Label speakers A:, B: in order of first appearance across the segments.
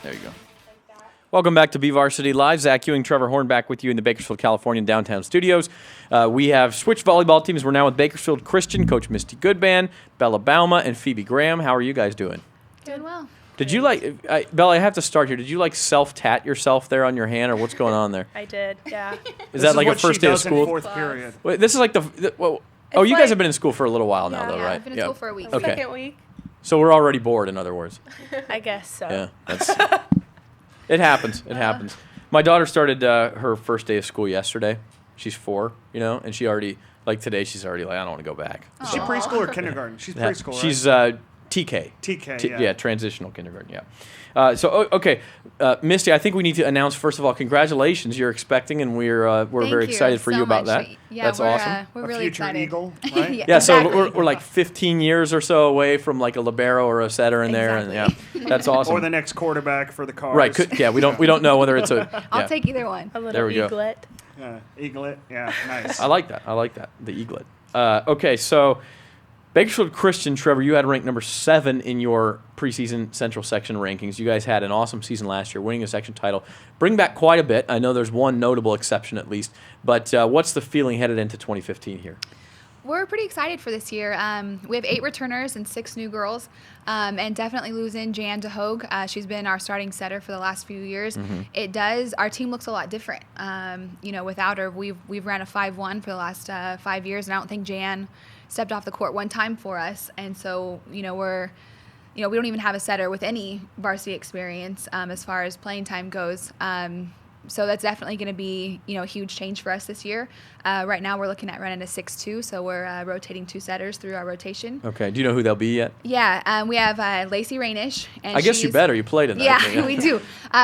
A: There you go. Welcome back to BVarsity Live. Zach Ewing, Trevor Horn back with you in the Bakersfield, California downtown studios. We have switched volleyball teams. We're now with Bakersfield Christian, Coach Mystie Goodban, Bella Bouma, and Phoebe Graham. How are you guys doing?
B: Doing well.
A: Did you Bella, I have to start here. Did you self-tat yourself there on your hand, or what's going on there?
C: I did, yeah.
A: Is that like a first day of school?
D: Fourth period.
A: Wait, this is like you guys have been in school for a little while now, though, right?
B: I've been in school for a week.
A: Okay.
C: Second week,
A: So we're already bored, in other words.
C: I guess so.
A: Yeah, it happens. It happens. My daughter started her first day of school yesterday. She's 4, and she already, today, she's already I don't want to go back.
D: Is she preschool or kindergarten? She's preschool, right?
A: She's TK.
D: TK,
A: yeah, transitional kindergarten, yeah. Okay, Mystie, I think we need to announce, first of all, congratulations. You're expecting, and we're very excited for you about that.
B: Yeah,
A: That's awesome.
B: We're
D: A
B: really
D: future
B: excited.
D: Eagle, right?
A: Yeah,
B: exactly.
A: so we're like 15 years or so away from like a libero or a setter in there, and yeah, that's awesome.
D: Or the next quarterback for the Cars.
A: Right? We don't know whether it's a.
B: I'll take either one.
C: A little
A: There we go.
C: eaglet.
D: Eaglet. Yeah, nice.
A: I like that. The eaglet. Okay, so Bakersfield Christian, Trevor, you had ranked number 7 in your preseason Central Section rankings. You guys had an awesome season last year, winning a section title. Bring back quite a bit. I know there's one notable exception at least, but what's the feeling headed into 2015 here?
B: We're pretty excited for this year. We have 8 returners and 6 new girls, and definitely losing Jan DeHogue. She's been our starting setter for the last few years. Mm-hmm. Our team looks a lot different. Without her, we've ran a 5-1 for the last 5 years, and I don't think Jan stepped off the court one time for us. And so, we don't even have a setter with any varsity experience as far as playing time goes. So that's definitely going to be, a huge change for us this year. Right now we're looking at running a 6-2, so we're rotating 2 setters through our rotation.
A: Okay. Do you know who they'll be yet?
B: Yeah, we have Lacey Rainish. And
A: I guess you better. You played in that.
B: Yeah, we do.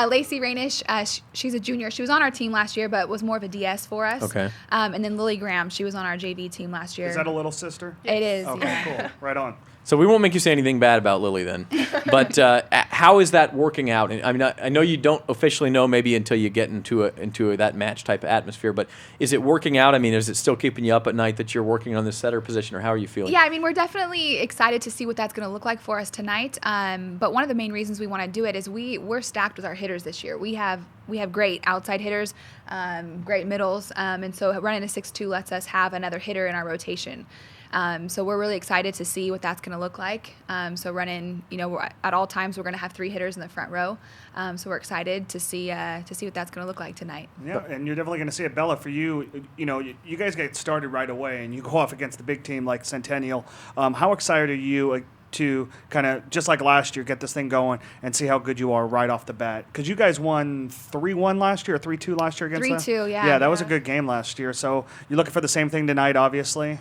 B: Lacey Rainish, she's a junior. She was on our team last year, but was more of a DS for us.
A: Okay.
B: And then Lily Graham, she was on our JV team last year.
D: Is that a little sister?
B: It is.
D: Okay,
B: Yeah.
D: cool. Right on.
A: So we won't make you say anything bad about Lily then. But how is that working out? And I mean, I know you don't officially know maybe until you get into that match type of atmosphere, but is it working out? I mean, is it still keeping you up at night that you're working on the setter position, or how are you feeling?
B: Yeah, I mean, we're definitely excited to see what that's going to look like for us tonight. But one of the main reasons we want to do it is we're stacked with our hitters this year. We have great outside hitters, great middles, and so running a 6-2 lets us have another hitter in our rotation. So we're really excited to see what that's going to look like. So running, at all times we're going to have 3 hitters in the front row. So we're excited to see what that's going to look like tonight.
D: Yeah, and you're definitely going to see it, Bella. For you, you guys get started right away, and you go off against a big team like Centennial. How excited are you to kind of, just like last year, get this thing going and see how good you are right off the bat? Because you guys won 3-1 last year, or 3-2 last year against them?
B: 3-2, yeah.
D: Yeah, that was a good game last year. So you're looking for the same thing tonight, obviously?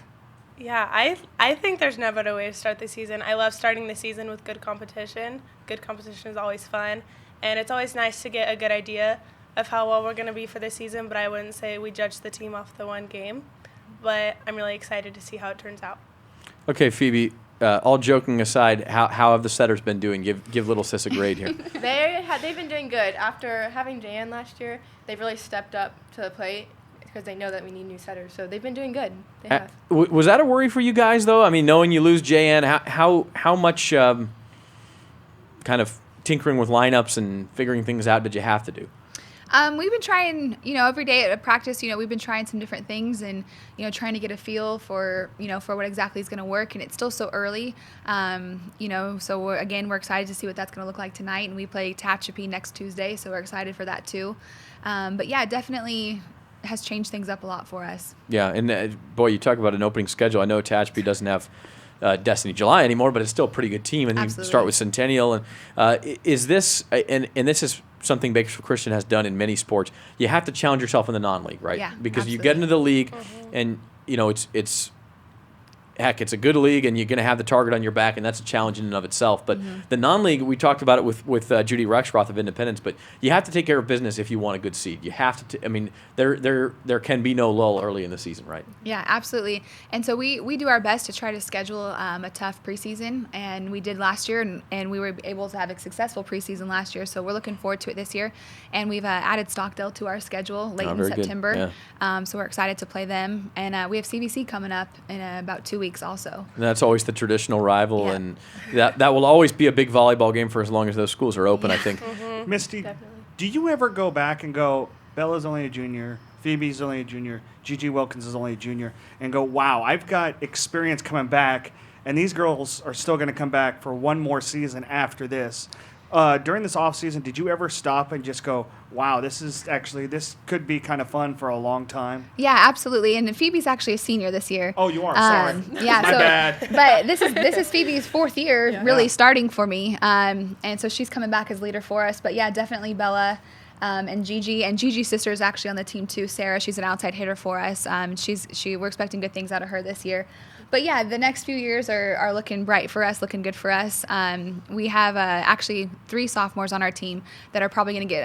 C: Yeah, I think there's no better way to start the season. I love starting the season with good competition. Good competition is always fun, and it's always nice to get a good idea of how well we're going to be for the season, but I wouldn't say we judge the team off the one game. But I'm really excited to see how it turns out.
A: Okay, Phoebe, all joking aside, how have the setters been doing? Give little sis a grade here.
E: They've been doing good. After having Jan last year, they've really stepped up to the plate because they know that we need new setters. So they've been doing good. They have.
A: Was that a worry for you guys, though? I mean, knowing you lose JN, how much kind of tinkering with lineups and figuring things out did you have to do?
B: We've been trying, every day at practice, we've been trying some different things and, trying to get a feel for, for what exactly is going to work. And it's still so early, so we're excited to see what that's going to look like tonight. And we play Tehachapi next Tuesday, so we're excited for that too. But yeah, definitely has changed things up a lot for us.
A: Yeah, and boy, you talk about an opening schedule. I know Tehachapi doesn't have Destiny July anymore, but it's still a pretty good team. And
B: Absolutely.
A: You start with Centennial. And is this and this is something Bakersfield Christian has done in many sports. You have to challenge yourself in the non-league, right?
B: Yeah,
A: because
B: absolutely.
A: you get into the league, and it's a good league, and you're going to have the target on your back, and that's a challenge in and of itself. But the non-league, we talked about it with Judy Rexroth of Independence, but you have to take care of business if you want a good seed. You have to. I mean, there can be no lull early in the season, right?
B: Yeah, absolutely. And so we do our best to try to schedule a tough preseason, and we did last year, and we were able to have a successful preseason last year. So we're looking forward to it this year, and we've added Stockdale to our schedule late in September.
A: Yeah.
B: So we're excited to play them, and we have CBC coming up in about 2 weeks also.
A: And that's always the traditional rival,
B: Yeah.
A: and that will always be a big volleyball game for as long as those schools are open, I think.
D: Misty,
E: Definitely.
D: do you ever go back and go, Bella's only a junior, Phoebe's only a junior, Gigi Wilkins is only a junior, and go, wow, I've got experience coming back, and these girls are still going to come back for one more season after this. During this off season, did you ever stop and just go, wow, this could be kind of fun for a long time?
B: Yeah, absolutely. And Phoebe's actually a senior this year.
D: Oh, you are? Sorry.
B: Yeah,
D: My bad.
B: But this is Phoebe's fourth year really
D: Yeah.
B: starting for me. And so she's coming back as leader for us. But yeah, definitely Bella. And Gigi, and Gigi's sister is actually on the team too. Sarah, she's an outside hitter for us. We're expecting good things out of her this year. But yeah, the next few years are looking bright for us, looking good for us. We have actually 3 sophomores on our team that are probably going to get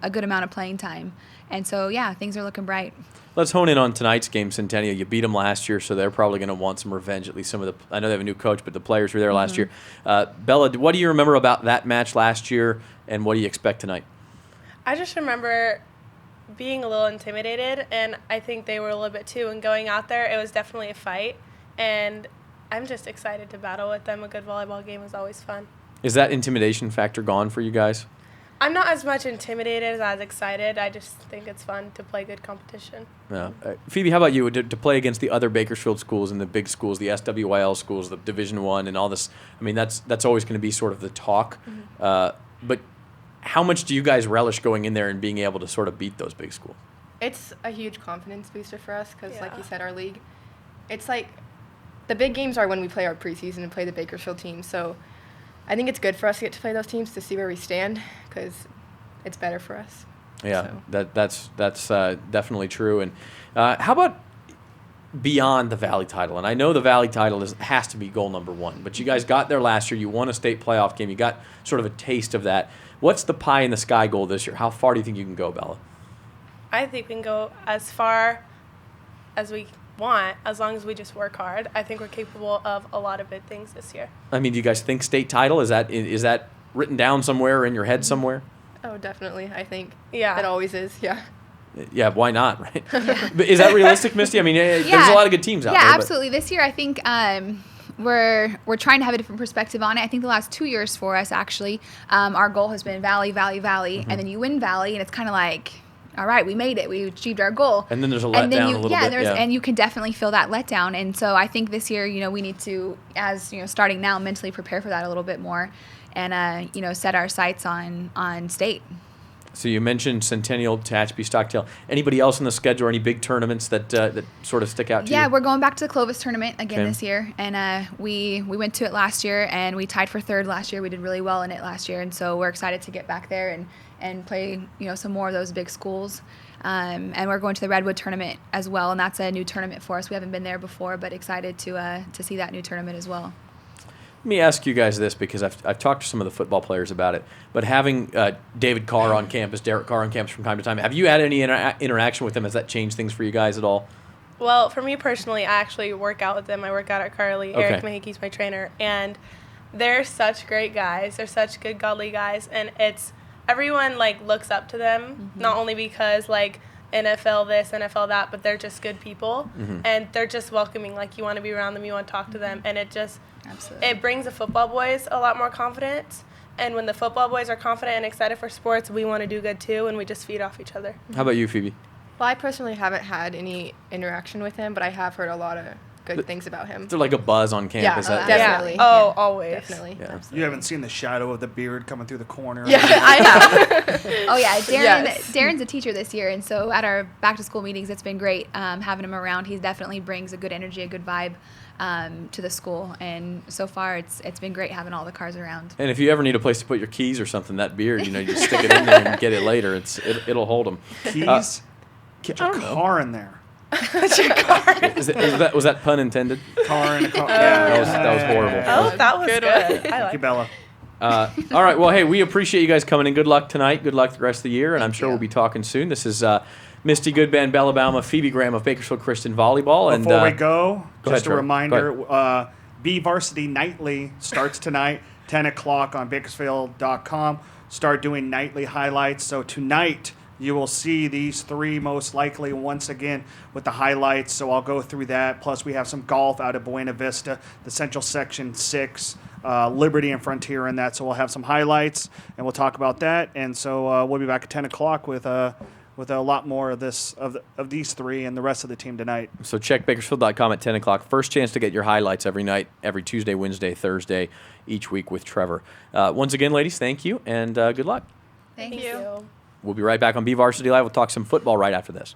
B: a good amount of playing time. And so yeah, things are looking bright.
A: Let's hone in on tonight's game, Centennial. You beat them last year, so they're probably going to want some revenge. At least some of the. I know they have a new coach, but the players were there last year. Bella, what do you remember about that match last year, and what do you expect tonight?
C: I just remember being a little intimidated, and I think they were a little bit too. And going out there, it was definitely a fight, and I'm just excited to battle with them. A good volleyball game is always fun.
A: Is that intimidation factor gone for you guys?
C: I'm not as much intimidated as excited. I just think it's fun to play good competition.
A: No. Phoebe, how about you? To play against the other Bakersfield schools and the big schools, the SWYL schools, the Division I, and all this. I mean, that's always going to be sort of the talk. But how much do you guys relish going in there and being able to sort of beat those big schools?
E: It's a huge confidence booster for us because, like
C: Yeah.
E: you said, our league, it's like the big games are when we play our preseason and play the Bakersfield team. So I think it's good for us to get to play those teams to see where we stand because it's better for us.
A: Yeah,
E: So.
A: that's definitely true. And how about beyond the Valley title? And I know the Valley title has to be goal number 1, but you guys got there last year. You won a state playoff game. You got sort of a taste of that. What's the pie in the sky goal this year? How far do you think you can go, Bella?
C: I think we can go as far as we want as long as we just work hard. I think we're capable of a lot of big things this year.
A: I mean, do you guys think state title? Is that written down somewhere or in your head somewhere?
E: Oh, definitely. I think
C: Yeah.
E: it always is. Yeah.
A: Yeah, why not, right? But is that realistic, Misty? I mean, there's a lot of good teams out there.
B: Yeah,
A: but-
B: absolutely. This year, I think we're trying to have a different perspective on it. I think the last 2 years for us, actually, our goal has been Valley, Valley, Valley, and then you win Valley, and it's kind of like, all right, we made it. We achieved our goal.
A: And then there's a letdown a little bit.
B: And you can definitely feel that letdown. And so I think this year, we need to, as starting now, mentally prepare for that a little bit more, and set our sights on state.
A: So you mentioned Centennial, Tehachapi, Stockdale. Anybody else on the schedule or any big tournaments that sort of stick out to you?
B: Yeah, we're going back to the Clovis tournament again
A: Okay.
B: this year, and we went to it last year, and we tied for 3rd last year. We did really well in it last year, and so we're excited to get back there and play some more of those big schools. And we're going to the Redwood tournament as well, and that's a new tournament for us. We haven't been there before, but excited to see that new tournament as well.
A: Let me ask you guys this, because I've talked to some of the football players about it, but having David Carr on campus, Derek Carr on campus from time to time, have you had any interaction with him? Has that changed things for you guys at all?
C: Well, for me personally, I actually work out with them. I work out at Carly.
A: Okay.
C: Eric Mahiki's my trainer, and they're such great guys. They're such good, godly guys, and everyone looks up to them, not only because NFL this, NFL that, but they're just good people, and they're just welcoming. You want to be around them, you want to talk to them, and
B: Absolutely.
C: it brings the football boys a lot more confidence. And when the football boys are confident and excited for sports, we want to do good too, and we just feed off each other.
A: How about you, Phoebe?
E: Well, I personally haven't had any interaction with him, but I have heard a lot of good things about him.
A: Is there like a buzz on campus?
E: Yeah,
A: That-
E: definitely.
C: Oh,
E: Yeah,
C: always.
E: Definitely.
A: Yeah.
D: You haven't seen the shadow of the beard coming through the corner.
E: Yeah, I have.
B: Oh yeah,
E: Yes.
B: Darren's a teacher this year, and so at our back to school meetings, it's been great having him around. He definitely brings a good energy, a good vibe to the school, and so far it's been great having all the cars around.
A: And if you ever need a place to put your keys or something, that beard, you just stick it in there and get it later. It'll hold them.
D: Keys? Get your car in there.
A: Was that pun intended?
D: Car in a car.
A: That was horrible.
C: Oh, that was good. I
D: Thank
C: like
D: you, Bella.
A: All right. Well, hey, we appreciate you guys coming in. Good luck tonight. Good luck the rest of the year, and I'm sure
B: you.
A: we'll be talking soon. This is Mystie Goodban, Bella Bouma, Phoebe Graham of Bakersfield Christian Volleyball. And
D: Before we go,
A: go
D: just
A: ahead,
D: a
A: Trevor.
D: reminder, BVarsity Nightly starts tonight, 10 o'clock on Bakersfield.com. Start doing nightly highlights. So tonight, you will see these 3 most likely once again with the highlights. So I'll go through that. Plus, we have some golf out of Buena Vista, the Central Section 6. Liberty and Frontier in that. So we'll have some highlights, and we'll talk about that. And so we'll be back at 10 o'clock with a lot more of these three and the rest of the team tonight.
A: So check Bakersfield.com at 10 o'clock. First chance to get your highlights every night, every Tuesday, Wednesday, Thursday, each week with Trevor. Once again, ladies, thank you, and good luck.
B: Thank
C: Thank
B: you.
C: you.
A: We'll be right back on BVarsity Live. We'll talk some football right after this.